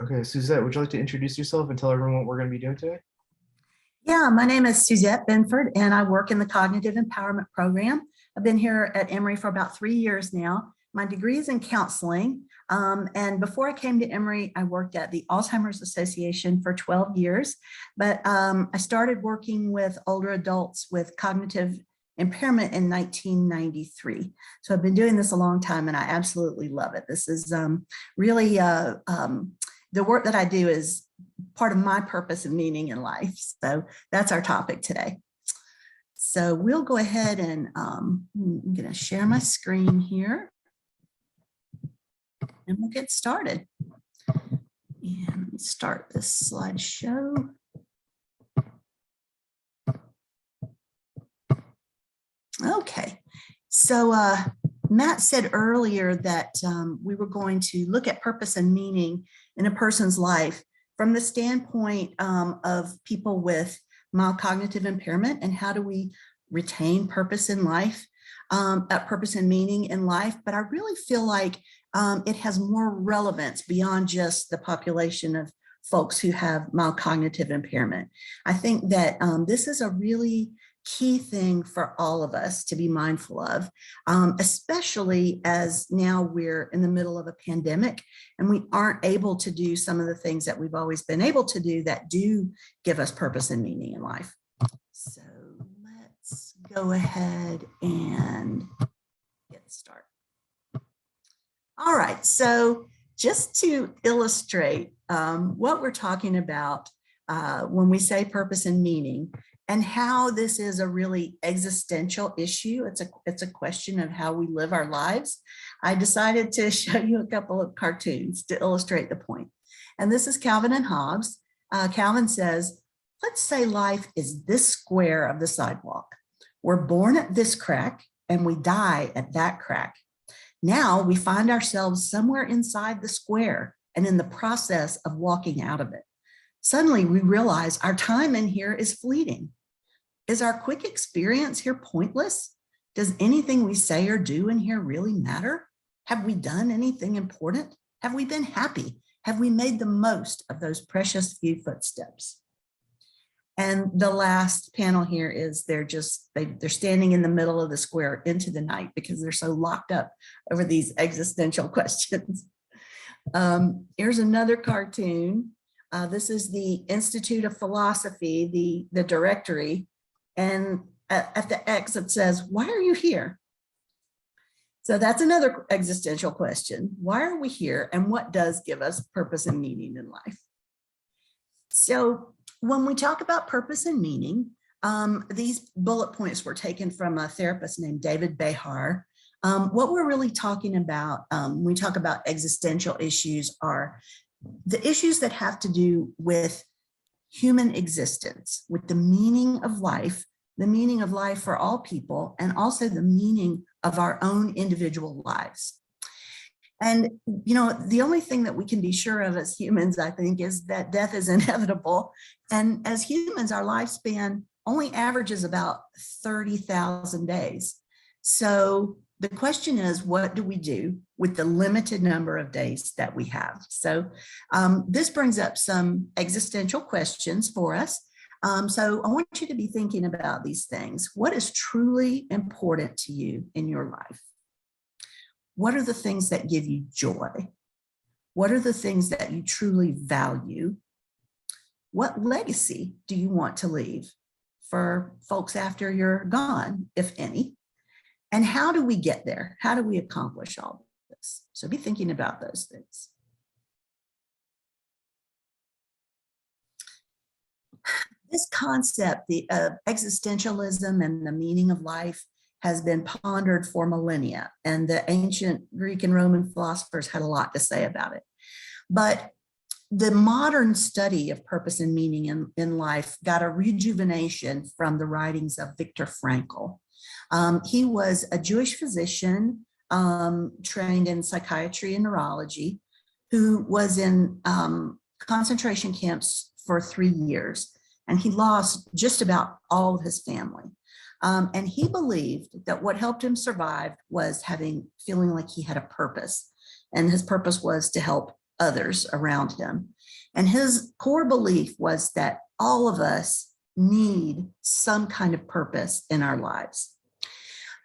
Okay, Suzette, would you like to introduce yourself and tell everyone what we're going to be doing today? Yeah, my name is Suzette Binford, and I work in the Cognitive Empowerment Program. I've been here at Emory for about 3 years now. My degree is in counseling, and before I came to Emory, I worked at the Alzheimer's Association for 12 years, but I started working with older adults with cognitive impairment in 1993. So I've been doing this a long time, and I absolutely love it. This is really the work that I do is part of my purpose and meaning in life. So that's our topic today. So we'll go ahead and I'm going to share my screen here and we'll get started. And let me start this slideshow. Okay, so Matt said earlier that we were going to look at purpose and meaning in a person's life from the standpoint of people with mild cognitive impairment, and how do we retain purpose in life, purpose and meaning in life. But I really feel like it has more relevance beyond just the population of folks who have mild cognitive impairment. I think that this is a really key thing for all of us to be mindful of, especially as now we're in the middle of a pandemic and we aren't able to do some of the things that we've always been able to do that do give us purpose and meaning in life. So let's go ahead and get started. All right, so just to illustrate what we're talking about when we say purpose and meaning, and how this is a really existential issue. It's a question of how we live our lives. I decided to show you a couple of cartoons to illustrate the point. And this is Calvin and Hobbes. Calvin says, let's say life is this square of the sidewalk. We're born at this crack and we die at that crack. Now we find ourselves somewhere inside the square and in the process of walking out of it. Suddenly we realize our time in here is fleeting. Is our quick experience here pointless? Does anything we say or do in here really matter? Have we done anything important? Have we been happy? Have we made the most of those precious few footsteps? And the last panel here is they're standing in the middle of the square into the night because they're so locked up over these existential questions. Here's another cartoon. This is the Institute of Philosophy, the directory. And at the X, it says, why are you here? So that's another existential question. Why are we here? And what does give us purpose and meaning in life? So when we talk about purpose and meaning, these bullet points were taken from a therapist named David Behar. What we're really talking about when we talk about existential issues are the issues that have to do with human existence, with the meaning of life for all people, and also the meaning of our own individual lives. And, you know, the only thing that we can be sure of as humans, I think, is that death is inevitable. And as humans, our lifespan only averages about 30,000 days. So the question is, what do we do with the limited number of days that we have? So this brings up some existential questions for us. So I want you to be thinking about these things. What is truly important to you in your life? What are the things that give you joy? What are the things that you truly value? What legacy do you want to leave for folks after you're gone, if any? And how do we get there? How do we accomplish all this? So be thinking about those things. This concept, the existentialism and the meaning of life, has been pondered for millennia, and the ancient Greek and Roman philosophers had a lot to say about it. But the modern study of purpose and meaning in life got a rejuvenation from the writings of Viktor Frankl. He was a Jewish physician trained in psychiatry and neurology, who was in concentration camps for 3 years, and he lost just about all of his family. And he believed that what helped him survive was feeling like he had a purpose, and his purpose was to help others around him. And his core belief was that all of us need some kind of purpose in our lives.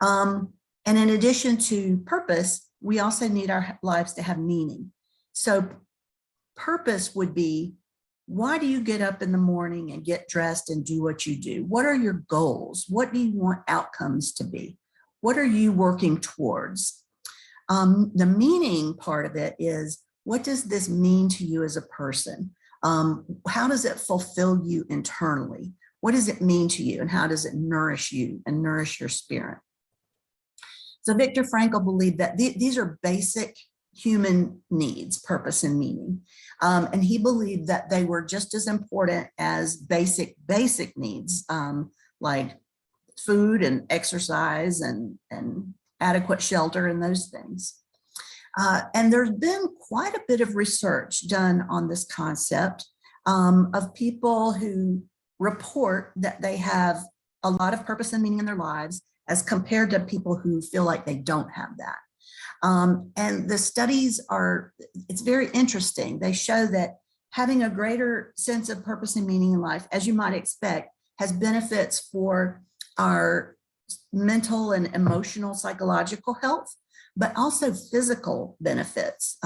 And in addition to purpose, we also need our lives to have meaning. So purpose would be, why do you get up in the morning and get dressed and do what you do? What are your goals? What do you want outcomes to be? What are you working towards? The meaning part of it is, what does this mean to you as a person? How does it fulfill you internally? What does it mean to you, and how does it nourish you and nourish your spirit? So Viktor Frankl believed that these are basic human needs, purpose and meaning. And he believed that they were just as important as basic needs, like food and exercise and adequate shelter and those things. And there's been quite a bit of research done on this concept of people who report that they have a lot of purpose and meaning in their lives as compared to people who feel like they don't have that. And the studies it's very interesting. They show that having a greater sense of purpose and meaning in life, as you might expect, has benefits for our mental and emotional, psychological health, but also physical benefits.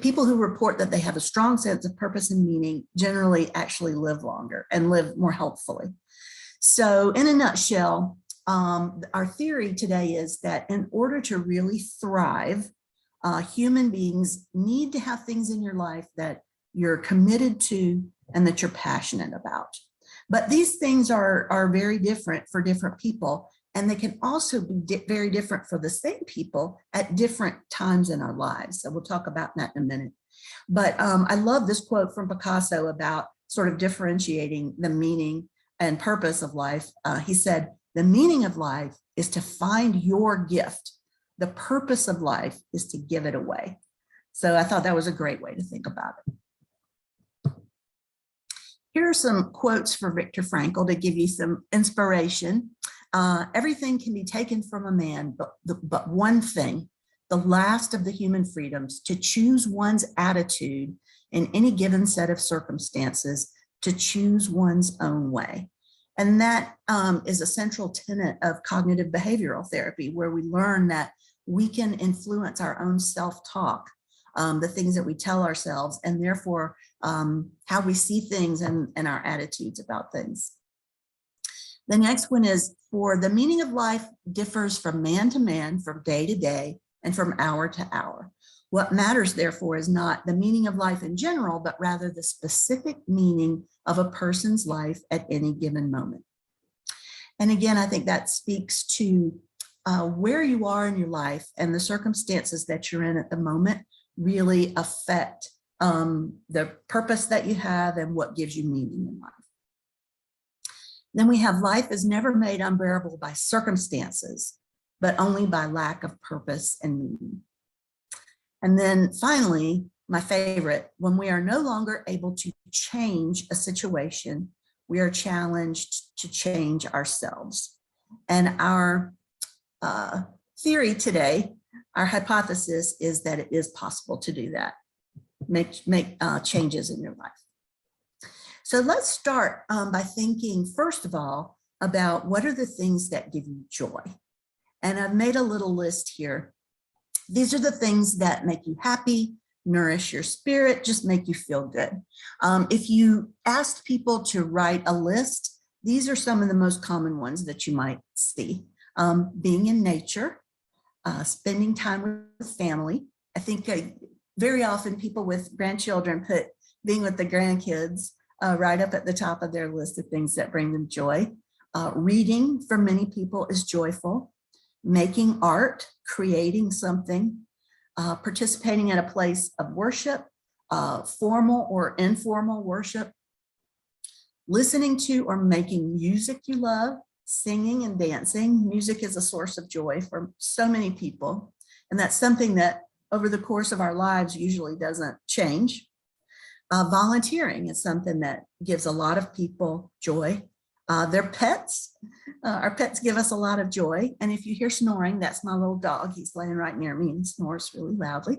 People who report that they have a strong sense of purpose and meaning generally actually live longer and live more healthfully. So in a nutshell, our theory today is that in order to really thrive, human beings need to have things in your life that you're committed to and that you're passionate about. But these things are very different for different people, and they can also be very different for the same people at different times in our lives. So we'll talk about that in a minute. But I love this quote from Picasso about sort of differentiating the meaning and purpose of life. He said, "The meaning of life is to find your gift. The purpose of life is to give it away." So I thought that was a great way to think about it. Here are some quotes for Viktor Frankl to give you some inspiration. Everything can be taken from a man, but one thing, the last of the human freedoms, to choose one's attitude in any given set of circumstances, to choose one's own way. And that is a central tenet of cognitive behavioral therapy, where we learn that we can influence our own self-talk, the things that we tell ourselves, and therefore how we see things and our attitudes about things. The next one is, for the meaning of life differs from man to man, from day to day, and from hour to hour. What matters, therefore, is not the meaning of life in general, but rather the specific meaning of a person's life at any given moment. And again, I think that speaks to where you are in your life, and the circumstances that you're in at the moment really affect the purpose that you have and what gives you meaning in life. Then we have, life is never made unbearable by circumstances, but only by lack of purpose and meaning. And then finally, my favorite, when we are no longer able to change a situation, we are challenged to change ourselves. And our theory today, our hypothesis, is that it is possible to do that, make changes in your life. So let's start by thinking, first of all, about what are the things that give you joy. And I've made a little list here. These are the things that make you happy, nourish your spirit, just make you feel good. If you asked people to write a list, these are some of the most common ones that you might see. Being in nature, spending time with family. I think very often people with grandchildren put being with the grandkids right up at the top of their list of things that bring them joy. Reading for many people is joyful. Making art, creating something, participating in a place of worship, formal or informal worship, listening to or making music you love, singing and dancing. Music is a source of joy for so many people, and that's something that over the course of our lives usually doesn't change. Volunteering is something that gives a lot of people joy. Their pets. Our pets give us a lot of joy. And if you hear snoring, that's my little dog. He's laying right near me and snores really loudly.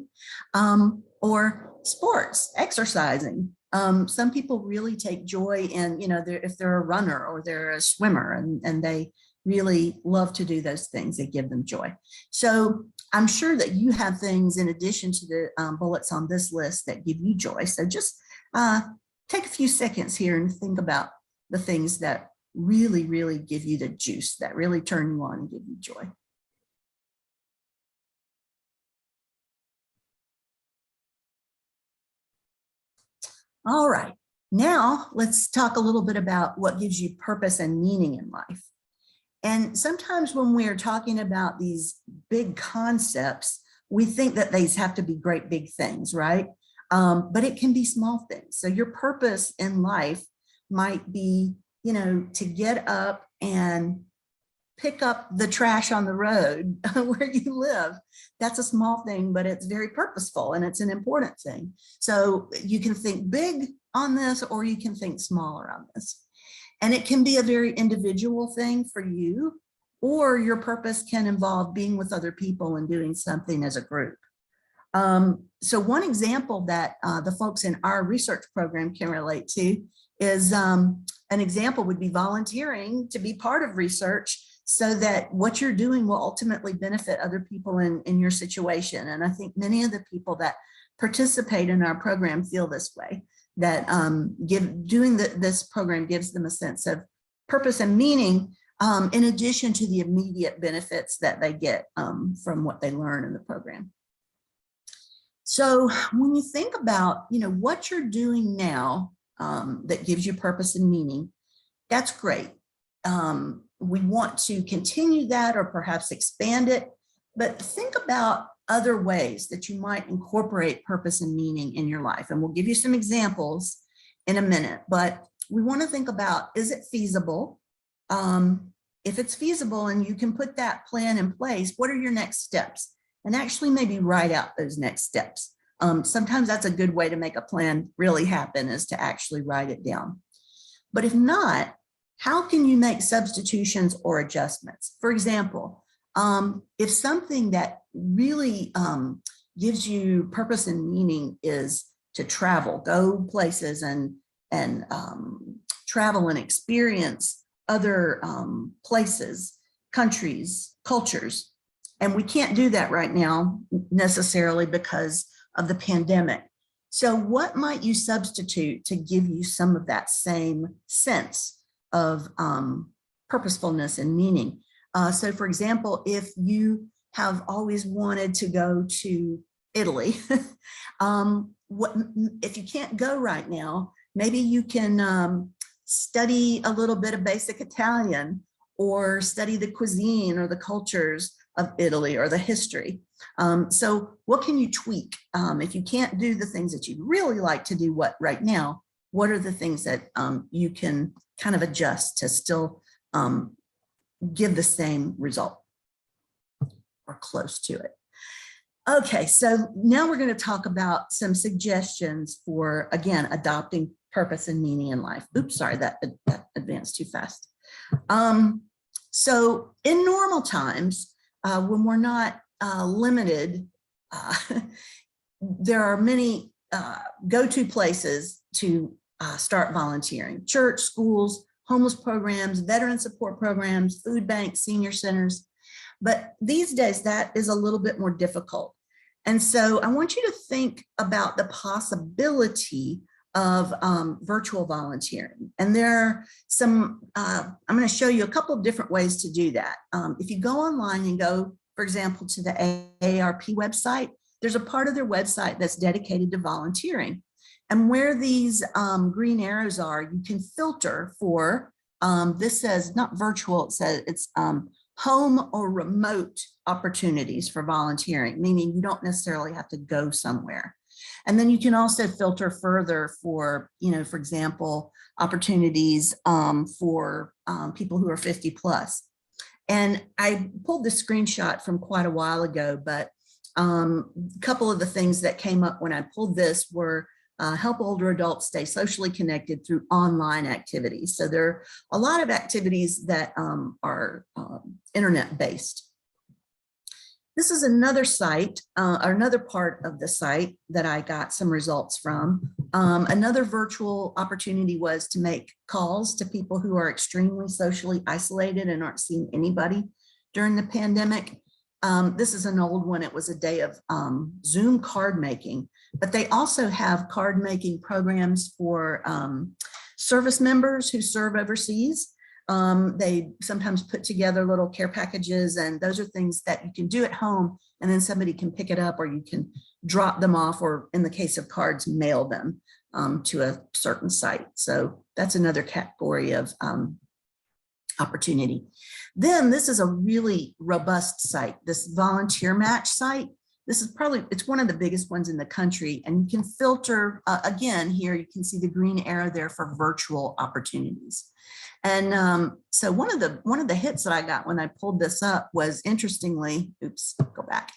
Or sports, exercising. Some people really take joy in, if they're a runner or they're a swimmer, and they really love to do those things. They give them joy. So I'm sure that you have things in addition to the bullets on this list that give you joy. So just take a few seconds here and think about the things that really, really give you the juice, that really turn you on and give you joy. All right, now let's talk a little bit about what gives you purpose and meaning in life. And sometimes when we're talking about these big concepts, we think that these have to be great big things, right? But it can be small things. So your purpose in life might be, to get up and pick up the trash on the road where you live. That's a small thing, but it's very purposeful and it's an important thing. So you can think big on this, or you can think smaller on this. And it can be a very individual thing for you, or your purpose can involve being with other people and doing something as a group. So one example that the folks in our research program can relate to is an example would be volunteering to be part of research, so that what you're doing will ultimately benefit other people in your situation. And I think many of the people that participate in our program feel this way, that doing this program gives them a sense of purpose and meaning, in addition to the immediate benefits that they get from what they learn in the program. So when you think about, what you're doing now that gives you purpose and meaning, that's great. We want to continue that or perhaps expand it, but think about other ways that you might incorporate purpose and meaning in your life. And we'll give you some examples in a minute, but we want to think about, is it feasible? If it's feasible and you can put that plan in place, what are your next steps? And actually maybe write out those next steps. Sometimes that's a good way to make a plan really happen, is to actually write it down. But if not, how can you make substitutions or adjustments? For example, if something that really gives you purpose and meaning is to travel, go places and travel and experience other places, countries, cultures, and we can't do that right now necessarily because of the pandemic. So what might you substitute to give you some of that same sense of purposefulness and meaning? So for example, if you have always wanted to go to Italy, if you can't go right now, maybe you can study a little bit of basic Italian, or study the cuisine or the cultures of Italy or the history. So what can you tweak? If you can't do the things that you'd really like to do right now, what are the things that you can kind of adjust to still give the same result or close to it? Okay, so now we're going to talk about some suggestions for, again, adopting purpose and meaning in life. Oops, sorry, that advanced too fast. So in normal times, when we're not limited, there are many go-to places to start volunteering: church, schools, homeless programs, veteran support programs, food banks, senior centers. But these days, that is a little bit more difficult. And so I want you to think about the possibility of virtual volunteering. And there are some, I'm going to show you a couple of different ways to do that. If you go online and go, for example, to the AARP website, there's a part of their website that's dedicated to volunteering. And where these green arrows are, you can filter for, this says not virtual, it says it's home or remote opportunities for volunteering, meaning you don't necessarily have to go somewhere. And then you can also filter further for, for example, opportunities for people who are 50 plus. And I pulled this screenshot from quite a while ago, but a couple of the things that came up when I pulled this were help older adults stay socially connected through online activities. So there are a lot of activities that are internet-based. This is another site, or another part of the site that I got some results from. Another virtual opportunity was to make calls to people who are extremely socially isolated and aren't seeing anybody during the pandemic. This is an old one. It was a day of Zoom card making, but they also have card making programs for service members who serve overseas. They sometimes put together little care packages, and those are things that you can do at home, and then somebody can pick it up, or you can drop them off, or in the case of cards, mail them to a certain site. So that's another category of opportunity. Then this is a really robust site, this volunteer match site. This is probably, it's one of the biggest ones in the country, and you can filter, again, here you can see the green arrow there for virtual opportunities. And so one of the hits that I got when I pulled this up was, interestingly, oops, go back.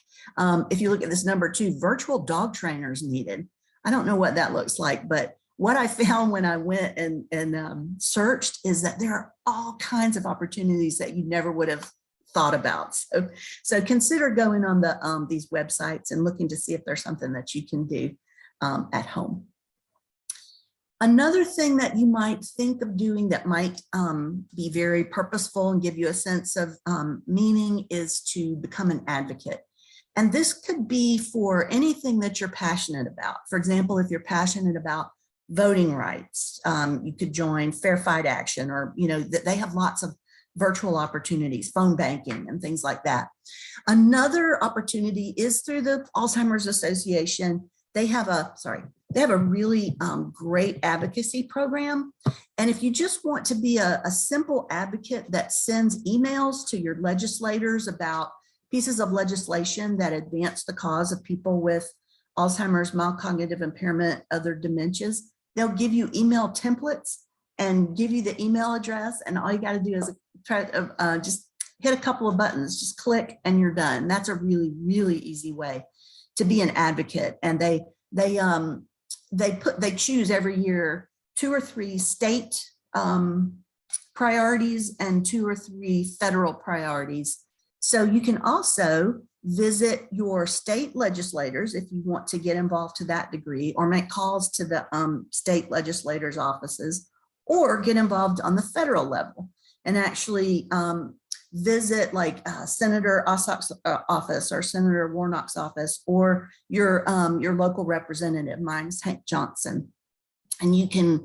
If you look at this number 2, virtual dog trainers needed. I don't know what that looks like, but what I found when I went and searched is that there are all kinds of opportunities that you never would have thought about. So consider going on these websites and looking to see if there's something that you can do at home. Another thing that you might think of doing that might be very purposeful and give you a sense of meaning is to become an advocate. And this could be for anything that you're passionate about. For example, if you're passionate about voting rights, you could join Fair Fight Action, or, you know, they have lots of virtual opportunities, phone banking and things like that. Another opportunity is through the Alzheimer's Association. They have a really great advocacy program. And if you just want to be a simple advocate that sends emails to your legislators about pieces of legislation that advance the cause of people with Alzheimer's, mild cognitive impairment, other dementias, they'll give you email templates and give you the email address. And all you got to do is try to just hit a couple of buttons, just click and you're done. That's a really, really easy way to be an advocate. And they choose every year 2 or 3 state priorities and 2 or 3 federal priorities. So you can also visit your state legislators if you want to get involved to that degree, or make calls to the state legislators' offices, or get involved on the federal level and actually visit like Senator Ossock's office or Senator Warnock's office, or your local representative. Mine's Hank Johnson, and you can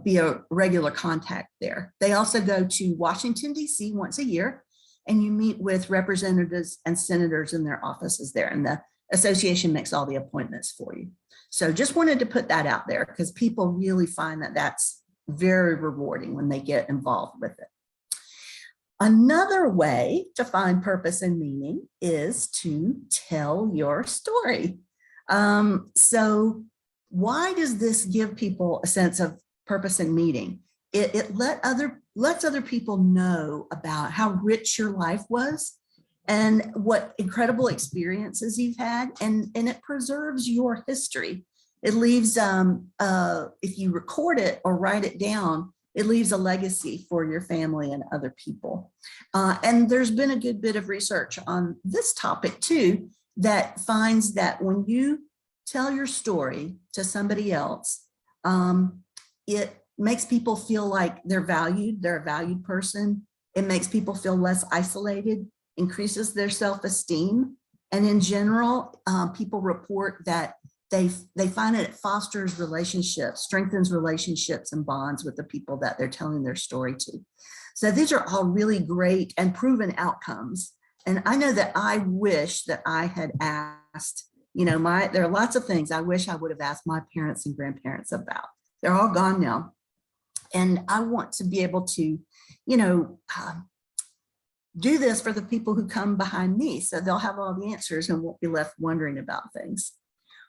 be a regular contact there. They also go to Washington, D.C. once a year, and you meet with representatives and senators in their offices there, and the association makes all the appointments for you. So just wanted to put that out there because people really find that that's very rewarding when they get involved with it. Another way to find purpose and meaning is to tell your story. So why does this give people a sense of purpose and meaning? It lets other people know about how rich your life was and what incredible experiences you've had, and it preserves your history. It leaves, if you record it or write it down, it leaves a legacy for your family and other people. And there's been a good bit of research on this topic too, that finds that when you tell your story to somebody else, it makes people feel like they're a valued person. It makes people feel less isolated, increases their self-esteem. And in general, people report that they find it fosters relationships, strengthens relationships and bonds with the people that they're telling their story to. So these are all really great and proven outcomes. And I know that I wish that I had asked, there are lots of things I wish I would have asked my parents and grandparents about. They're all gone now. And I want to be able to, do this for the people who come behind me, so they'll have all the answers and won't be left wondering about things.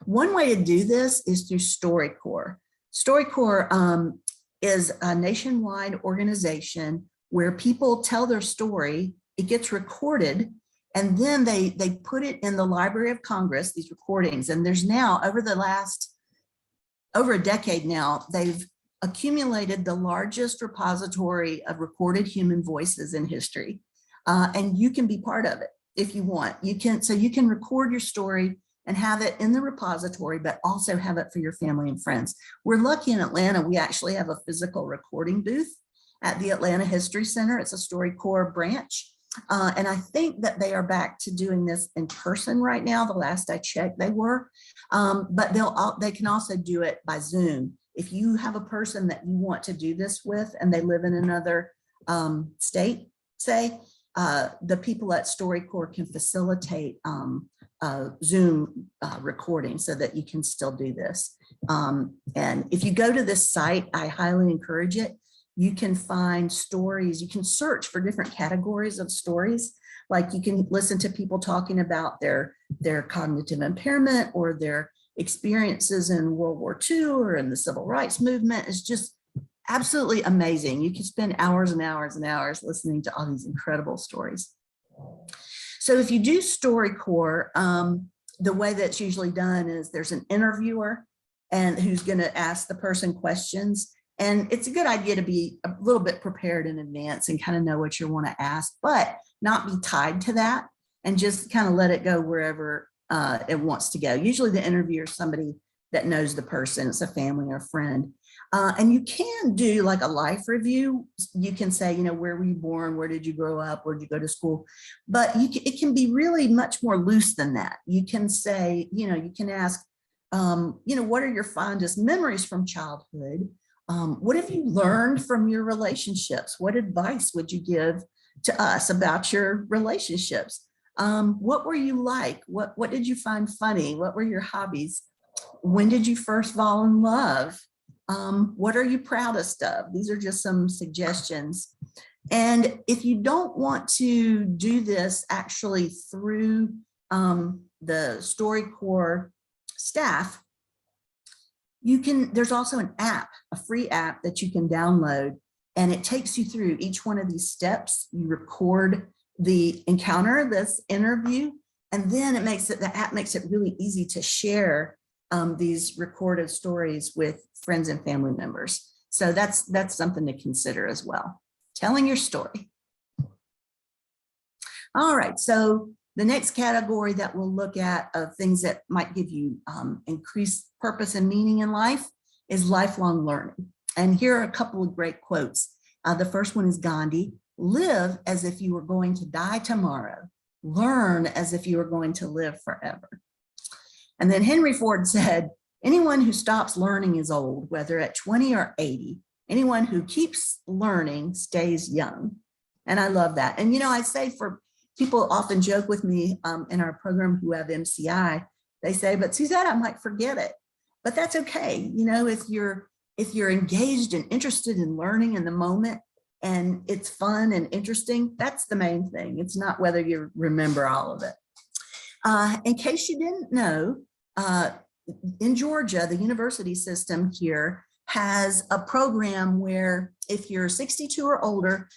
One way to do this is through StoryCorps. StoryCorps is a nationwide organization where people tell their story, it gets recorded, and then they put it in the Library of Congress, these recordings. And there's now, over the last over a decade now, they've accumulated the largest repository of recorded human voices in history. And you can be part of it if you want. So you can record your story and have it in the repository, but also have it for your family and friends. We're lucky in Atlanta, we actually have a physical recording booth at the Atlanta History Center. It's a StoryCorps branch. And I think that they are back to doing this in person right now. The last I checked, they were, but they can also do it by Zoom. If you have a person that you want to do this with and they live in another state, say, the people at StoryCorps can facilitate Zoom recording so that you can still do this. And if you go to this site, I highly encourage it. You can find stories, you can search for different categories of stories. Like you can listen to people talking about their cognitive impairment or their experiences in World War II or in the civil rights movement. It's just absolutely amazing. You can spend hours and hours and hours listening to all these incredible stories. So if you do StoryCorps, the way that's usually done is there's an interviewer and who's going to ask the person questions. And it's a good idea to be a little bit prepared in advance and kind of know what you want to ask, but not be tied to that and just kind of let it go wherever it wants to go. Usually the interviewer is somebody that knows the person, it's a family or friend. And you can do like a life review. You can say, you know, where were you born? Where did you grow up? Where did you go to school? But it can be really much more loose than that. You can say, you know, you can ask, you know, what are your fondest memories from childhood? What have you learned from your relationships? What advice would you give to us about your relationships? What were you like? What did you find funny? What were your hobbies? When did you first fall in love? What are you proudest of? These are just some suggestions. And if you don't want to do this actually through the StoryCorps staff, there's also an app, a free app that you can download, and it takes you through each one of these steps. You record the encounter, this interview, and then the app makes it really easy to share these recorded stories with friends and family members. So that's something to consider as well. Telling your story. All right, so the next category that we'll look at of things that might give you increased purpose and meaning in life is lifelong learning. And here are a couple of great quotes. The first one is Gandhi: live as if you were going to die tomorrow. Learn as if you were going to live forever. And then Henry Ford said, anyone who stops learning is old, whether at 20 or 80. Anyone who keeps learning stays young. And I love that. And, you know, I say for people often joke with me in our program who have MCI, they say, but Suzette, I might forget it. But that's okay. You know, if you're engaged and interested in learning in the moment and it's fun and interesting, that's the main thing. It's not whether you remember all of it. In case you didn't know, in Georgia, the university system here has a program where if you're 62 or older,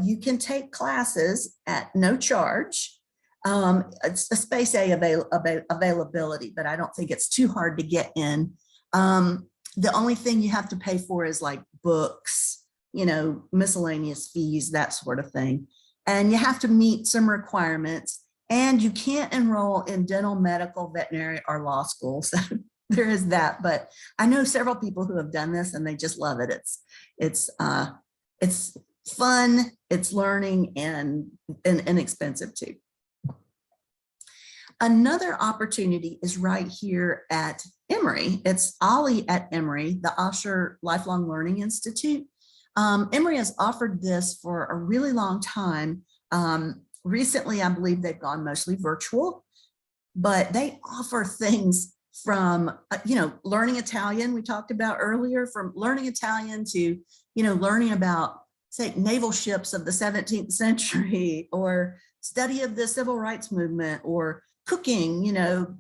you can take classes at no charge. It's a space availability, but I don't think it's too hard to get in. The only thing you have to pay for is like books, you know, miscellaneous fees, that sort of thing. And you have to meet some requirements, and you can't enroll in dental, medical, veterinary, or law school. So there is that, but I know several people who have done this and they just love it. It's fun, it's learning, and inexpensive too. Another opportunity is right here at Emory. It's Ollie at Emory, the Osher Lifelong Learning Institute. Emory has offered this for a really long time. Recently, I believe they've gone mostly virtual, but they offer things from, you know, learning Italian, we talked about earlier, from learning Italian to, you know, learning about, say, naval ships of the 17th century, or study of the civil rights movement, or cooking, you know,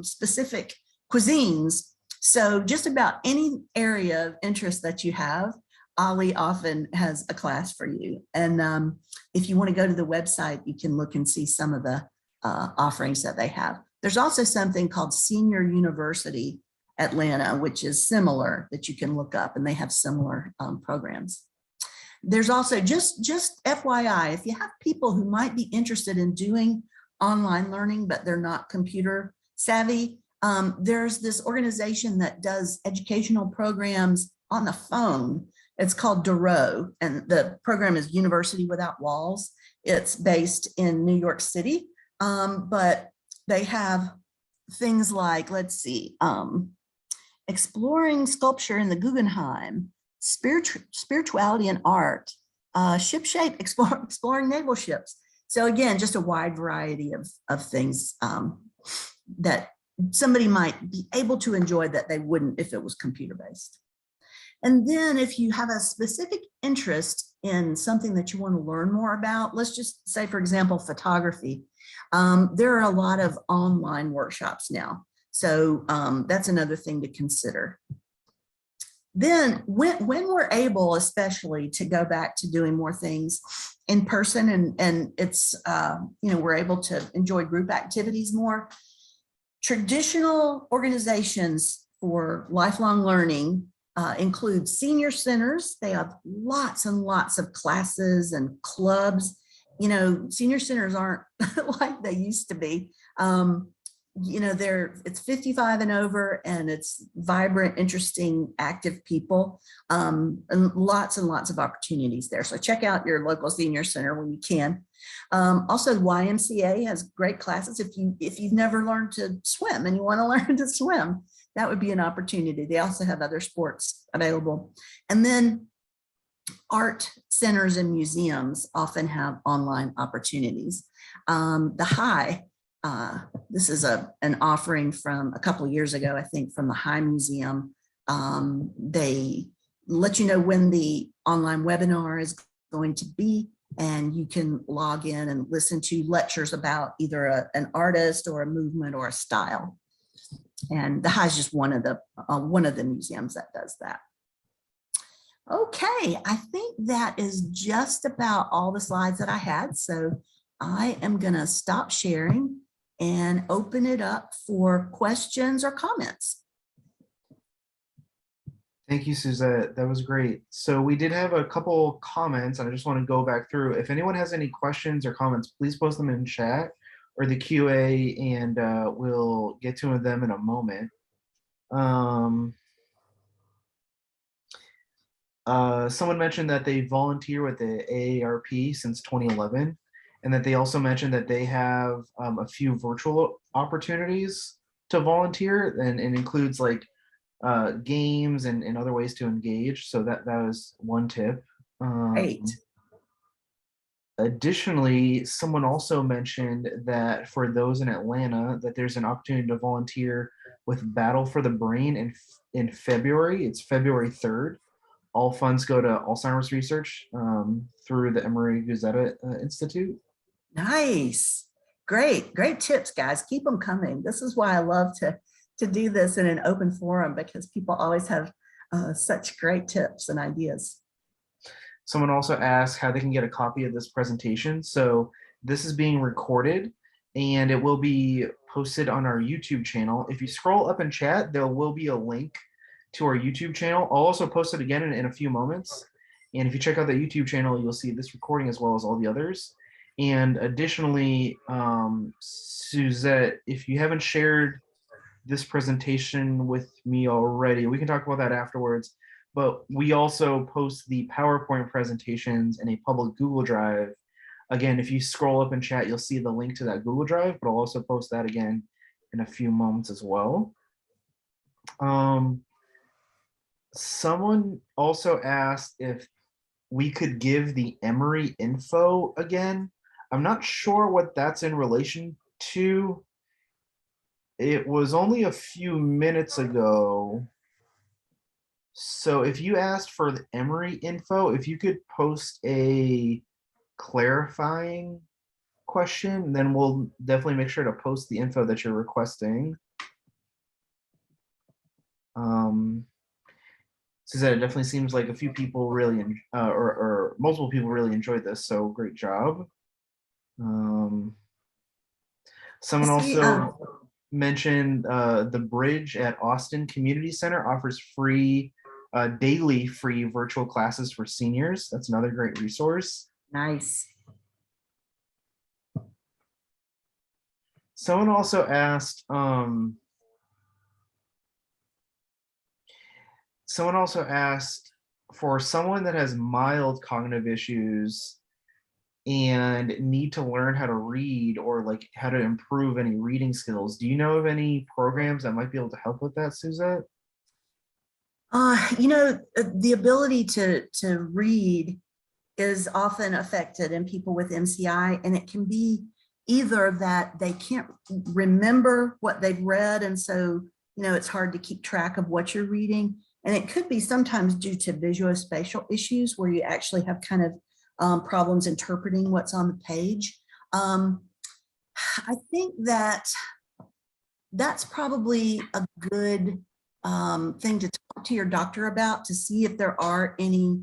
specific cuisines. So just about any area of interest that you have, Ollie often has a class for you. And if you want to go to the website, you can look and see some of the offerings that they have. There's also something called Senior University Atlanta, which is similar, that you can look up, and they have similar programs. There's also, just FYI, if you have people who might be interested in doing online learning, but they're not computer savvy, there's this organization that does educational programs on the phone. It's called Duro, and the program is University Without Walls. It's based in New York City, but they have things like, let's see, exploring sculpture in the Guggenheim, spirituality and art, shipshape, exploring naval ships. So again, just a wide variety of things that somebody might be able to enjoy that they wouldn't if it was computer-based. And then if you have a specific interest in something that you want to learn more about, let's just say, for example, photography. There are a lot of online workshops now. So that's another thing to consider. Then when we're able, especially, to go back to doing more things in person, and it's, we're able to enjoy group activities more, traditional organizations for lifelong learning include senior centers. They have lots and lots of classes and clubs. Senior centers aren't like they used to be. It's 55 and over, and it's vibrant, interesting, active people, and lots of opportunities there. So check out your local senior center when you can. Also, YMCA has great classes. If you've never learned to swim and you want to learn to swim, that would be an opportunity. They also have other sports available. And then art centers and museums often have online opportunities. The High, this is an offering from a couple of years ago, I think, from the High Museum. They let you know when the online webinar is going to be, and you can log in and listen to lectures about either an artist or a movement or a style. And the High is just one of the museums that does that. Okay, I think that is just about all the slides that I had. So I am going to stop sharing and open it up for questions or comments. Thank you, Suzette. That was great. So we did have a couple comments, and I just want to go back through. If anyone has any questions or comments, please post them in chat or the QA, and we'll get to them in a moment. Someone mentioned that they volunteer with the AARP since 2011, and that they also mentioned that they have a few virtual opportunities to volunteer, and it includes like games and other ways to engage. So that was one tip. Great. Additionally, someone also mentioned that for those in Atlanta, that there's an opportunity to volunteer with Battle for the Brain in February. It's February 3rd. All funds go to Alzheimer's research through the Emory Guzetta Institute. Nice. Great tips, guys. Keep them coming. This is why I love to do this in an open forum, because people always have such great tips and ideas. Someone also asked how they can get a copy of this presentation. So this is being recorded, and it will be posted on our YouTube channel. If you scroll up in chat, there will be a link to our YouTube channel. I'll also post it again in a few moments. And if you check out the YouTube channel, you'll see this recording as well as all the others. And additionally, Suzette, if you haven't shared this presentation with me already, we can talk about that afterwards. But we also post the PowerPoint presentations in a public Google Drive. Again, if you scroll up in chat, you'll see the link to that Google Drive, but I'll also post that again in a few moments as well. Someone also asked if we could give the Emory info again. I'm not sure what that's in relation to. It was only a few minutes ago. So if you asked for the Emory info, if you could post a clarifying question, then we'll definitely make sure to post the info that you're requesting. Suzette, it definitely seems like a few people really, or multiple people really enjoyed this, so great job. Someone also, mentioned the Bridge at Austin Community Center offers daily free virtual classes for seniors. That's another great resource. Nice. Someone also asked, for someone that has mild cognitive issues and need to learn how to read or like how to improve any reading skills. Do you know of any programs that might be able to help with that, Suzette? The ability to read is often affected in people with MCI, and it can be either that they can't remember what they've read, and so it's hard to keep track of what you're reading, and it could be sometimes due to visuospatial issues where you actually have kind of problems interpreting what's on the page. I think that's probably a good thing to talk to your doctor about, to see if there are any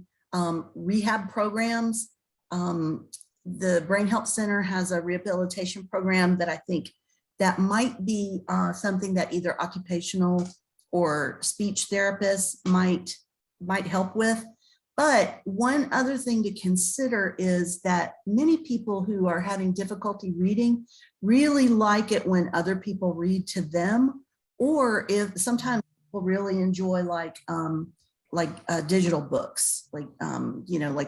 rehab programs. The Brain Health Center has a rehabilitation program that I think that might be something that either occupational or speech therapists might help with. But one other thing to consider is that many people who are having difficulty reading really like it when other people read to them, or if sometimes people really enjoy like digital books, like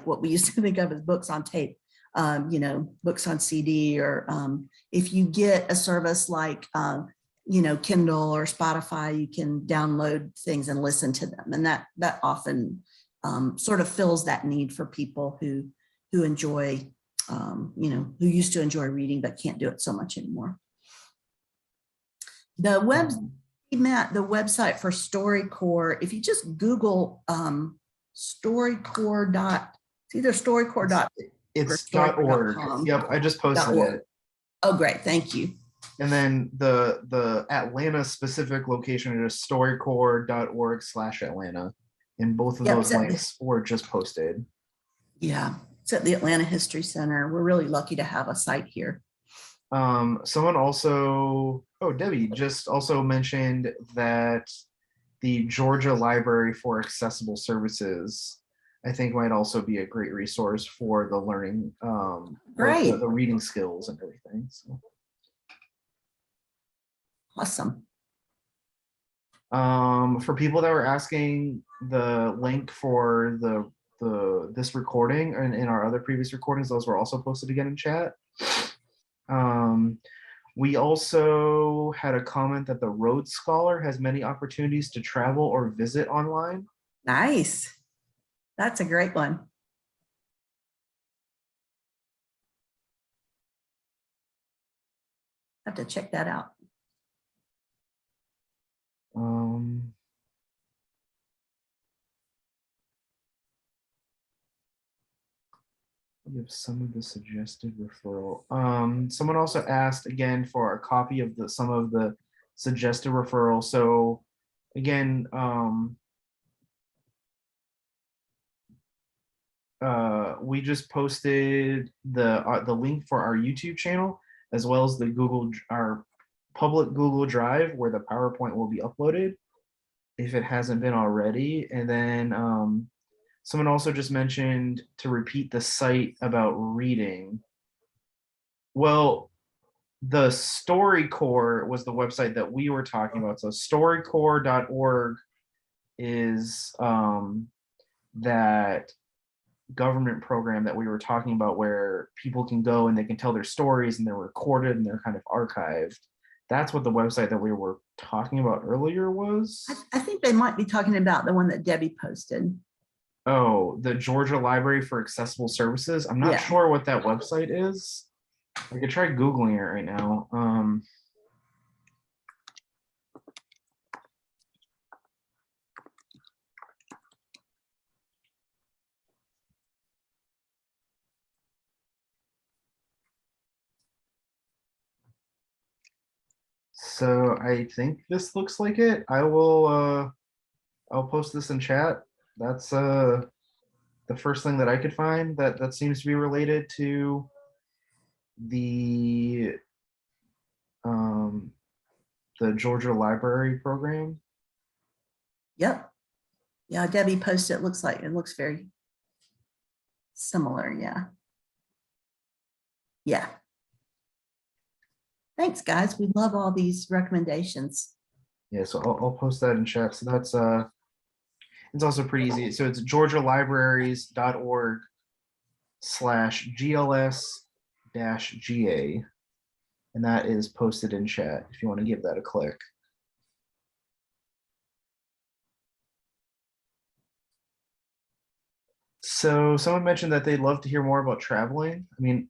what we used to think of as books on tape, books on CD, or if you get a service like Kindle or Spotify, you can download things and listen to them, and that often sort of fills that need for people who enjoy, who used to enjoy reading but can't do it so much anymore. The website for StoryCorps, if you just Google StoryCorps it's either StoryCorps. It's .org. Yep, I just posted it. Oh, great, thank you. And then the Atlanta specific location is storycorps.org/Atlanta. And both of those links were just posted. Yeah, it's at the Atlanta History Center. We're really lucky to have a site here. Someone also, Debbie just also mentioned that the Georgia Library for Accessible Services, I think, might also be a great resource for the learning, Great. the reading skills and everything. So. Awesome. For people that were asking, the link for this recording and in our other previous recordings, those were also posted again in chat. We also had a comment that the Rhodes Scholar has many opportunities to travel or visit online. Nice. That's a great one. I have to check that out. We have some of the suggested referral. Someone also asked again for a copy of some of the suggested referral. So again, we just posted the link for our YouTube channel, as well as our public Google Drive, where the PowerPoint will be uploaded if it hasn't been already. And then someone also just mentioned to repeat the site about reading. Well, the StoryCorps was the website that we were talking about. So storycorps.org is that government program that we were talking about, where people can go and they can tell their stories and they're recorded and they're kind of archived. That's what the website that we were talking about earlier was. I think they might be talking about the one that Debbie posted. Oh, the Georgia Library for Accessible Services. I'm not sure what that website is. I could try Googling it right now. So I think this looks like it. I'll post this in chat. That's the first thing that I could find that seems to be related to the the Georgia Library program. Yep. Yeah, Debbie posted, it looks very similar. Yeah. Yeah. Thanks, guys. We love all these recommendations. Yeah, so I'll post that in chat. So that's it's also pretty easy. So it's georgialibraries.org/GLS-GA, and that is posted in chat if you want to give that a click. So someone mentioned that they'd love to hear more about traveling. I mean,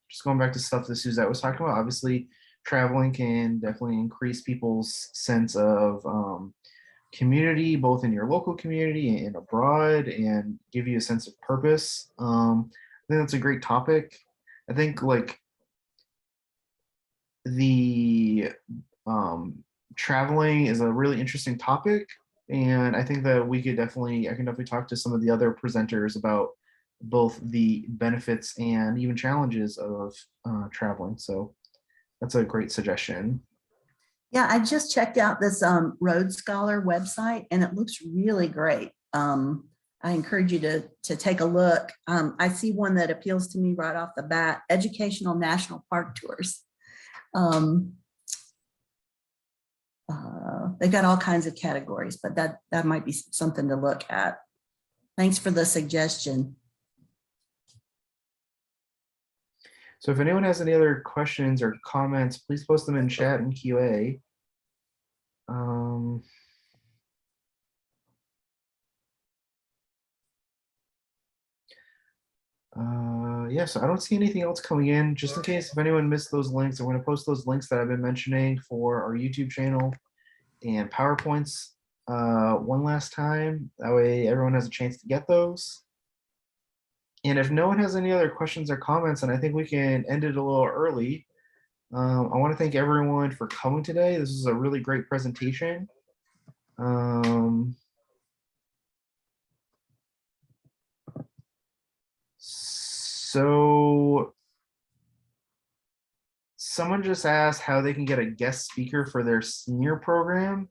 just going back to stuff that Suzette was talking about, obviously traveling can definitely increase people's sense of community, both in your local community and abroad, and give you a sense of purpose. I think that's a great topic. I think like the traveling is a really interesting topic, and I think that I can definitely talk to some of the other presenters about both the benefits and even challenges of traveling. So that's a great suggestion. Yeah, I just checked out this Road Scholar website, and it looks really great. I encourage you to take a look. I see one that appeals to me right off the bat: educational national park tours. They've got all kinds of categories, but that might be something to look at. Thanks for the suggestion. So if anyone has any other questions or comments, please post them in chat and QA. Yeah, so I don't see anything else coming in. Just in case if anyone missed those links, I'm going to post those links that I've been mentioning for our YouTube channel and PowerPoints one last time. That way everyone has a chance to get those. And if no one has any other questions or comments, then I think we can end it a little early. I want to thank everyone for coming today. This is a really great presentation. So someone just asked how they can get a guest speaker for their senior program.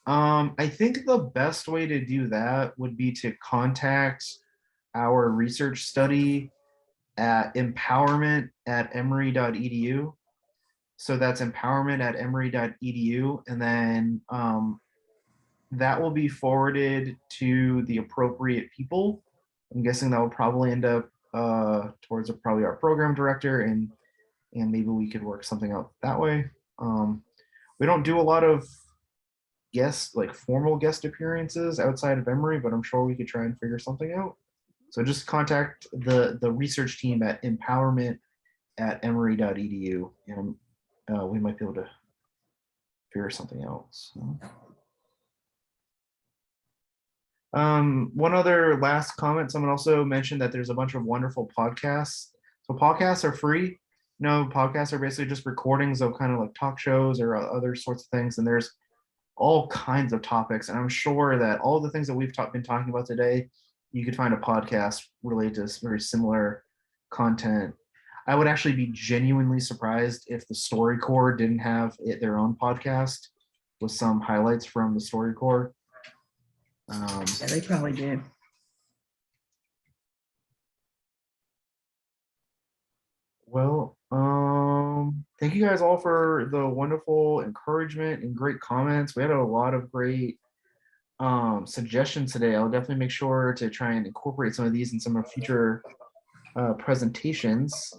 I think the best way to do that would be to contact our research study at empowerment@emory.edu. So that's empowerment@emory.edu. And then that will be forwarded to the appropriate people. I'm guessing that will probably end up towards probably our program director, and maybe we could work something out that way. We don't do a lot of formal guest appearances outside of Emory, but I'm sure we could try and figure something out. So just contact the research team at empowerment@emory.edu, and we might be able to figure something out. So. One other last comment, someone also mentioned that there's a bunch of wonderful podcasts. So podcasts are free. Podcasts are basically just recordings of kind of like talk shows or other sorts of things. And there's all kinds of topics. And I'm sure that all the things that we've been talking about today, you could find a podcast related to very similar content. I would actually be genuinely surprised if the StoryCorps didn't have their own podcast with some highlights from the StoryCorps. Yeah, they probably do. Well, thank you guys all for the wonderful encouragement and great comments. We had a lot of great suggestions today. I'll definitely make sure to try and incorporate some of these in some of future presentations.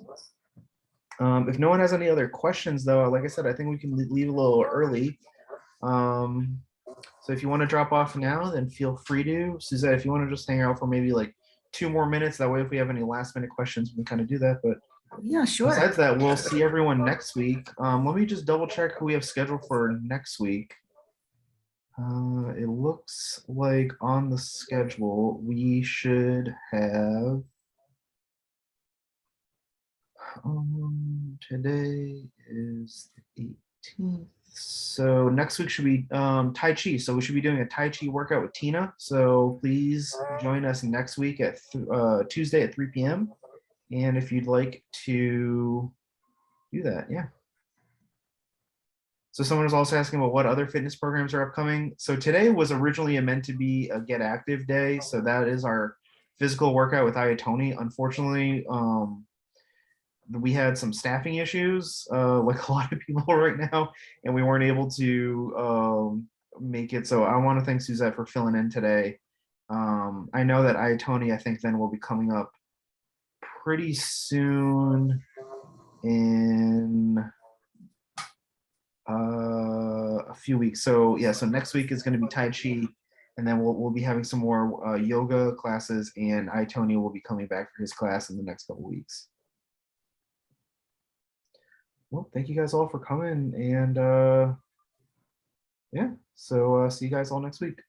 If no one has any other questions, though, like I said, I think we can leave a little early. So if you want to drop off now, then feel free to. Suzette, if you want to just hang out for maybe like 2 more minutes, that way if we have any last minute questions, we can kind of do that. But yeah, sure. Besides that, we'll see everyone next week. Let me just double check who we have scheduled for next week. It looks like on the schedule, we should have, today is the 18th. So next week should be Tai Chi. So we should be doing a Tai Chi workout with Tina. So please join us next week at Tuesday at 3 p.m. And if you'd like to do that, yeah. So someone was also asking about what other fitness programs are upcoming. So today was originally meant to be a Get Active Day. So that is our physical workout with Ayatoni. Unfortunately, we had some staffing issues, like a lot of people right now, and we weren't able to make it. So I want to thank Suzette for filling in today. I know that Ayatoni, I think, then will be coming up pretty soon in a few weeks. So yeah, so next week is going to be Tai Chi, and then we'll be having some more yoga classes, and Tony will be coming back for his class in the next couple weeks. Well, thank you guys all for coming, and yeah, so see you guys all next week.